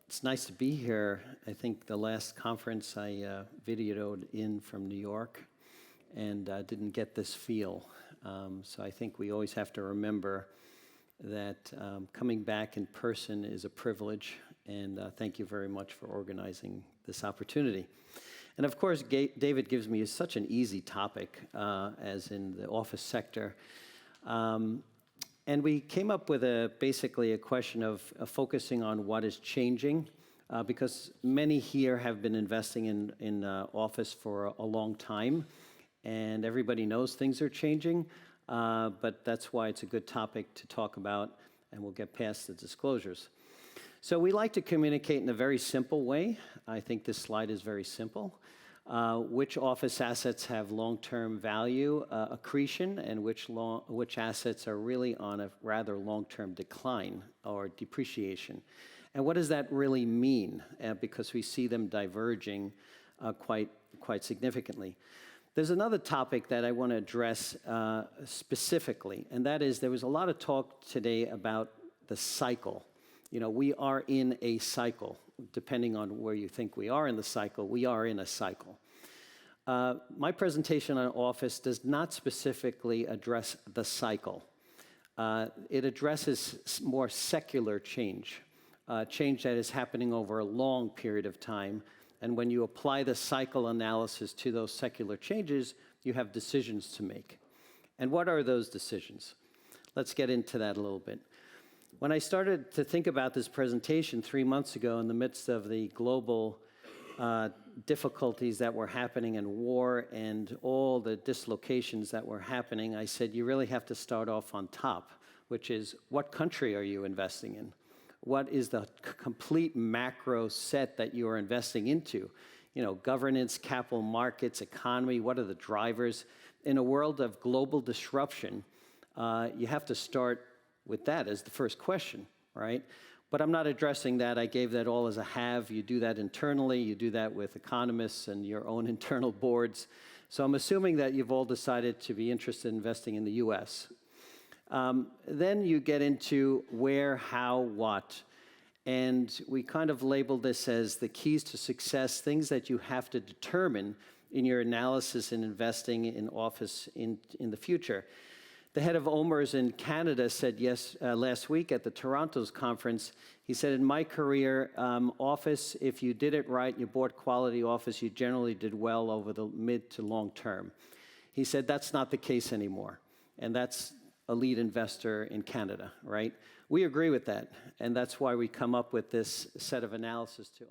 It's nice to be here. I think the last conference I videoed in from New York and didn't get this feel. So I think we always have to remember that coming back in person is a privilege, and thank you very much for organizing this opportunity. And of course, David gives me such an easy topic, as in the office sector. And we came up with basically a question of focusing on what is changing, because many here have been investing in office for a long time, and everybody knows things are changing, but that's why it's a good topic to talk about, and we'll get past the disclosures. So we like to communicate in a very simple way. I think this slide is very simple. Which office assets have long-term value accretion, and which assets are really on a rather long-term decline or depreciation. And what does that really mean? Because we see them diverging quite significantly. There's another topic that I want to address specifically, and that is there was a lot of talk today about the cycle. You know, we are in a cycle. Depending on where you think we are in the cycle, we are in a cycle. My presentation on office does not specifically address the cycle. It addresses more secular change, change that is happening over a long period of time. And when you apply the cycle analysis to those secular changes, you have decisions to make. And what are those decisions? Let's get into that a little bit. When I started to think about this presentation 3 months ago in the midst of the global difficulties that were happening in war and all the dislocations that were happening, I said, you really have to start off on top, which is, what country are you investing in? What is the complete macro set that you are investing into? You know, governance, capital markets, economy, what are the drivers? In a world of global disruption, you have to start with that as the first question, right? But I'm not addressing that. I gave that all as a have. You do that internally. You do that with economists and your own internal boards. So I'm assuming that you've all decided to be interested in investing in the U.S. Then you get into where, how, what. And we kind of labeled this as the keys to success, things that you have to determine in your analysis in investing in office in the future. The head of OMERS in Canada said last week at the Toronto's conference, he said, in my career, office, if you did it right, you bought quality office, you generally did well over the mid to long term. He said that's not the case anymore. And that's a lead investor in Canada, right? We agree with that. And that's why we come up with this set of analysis to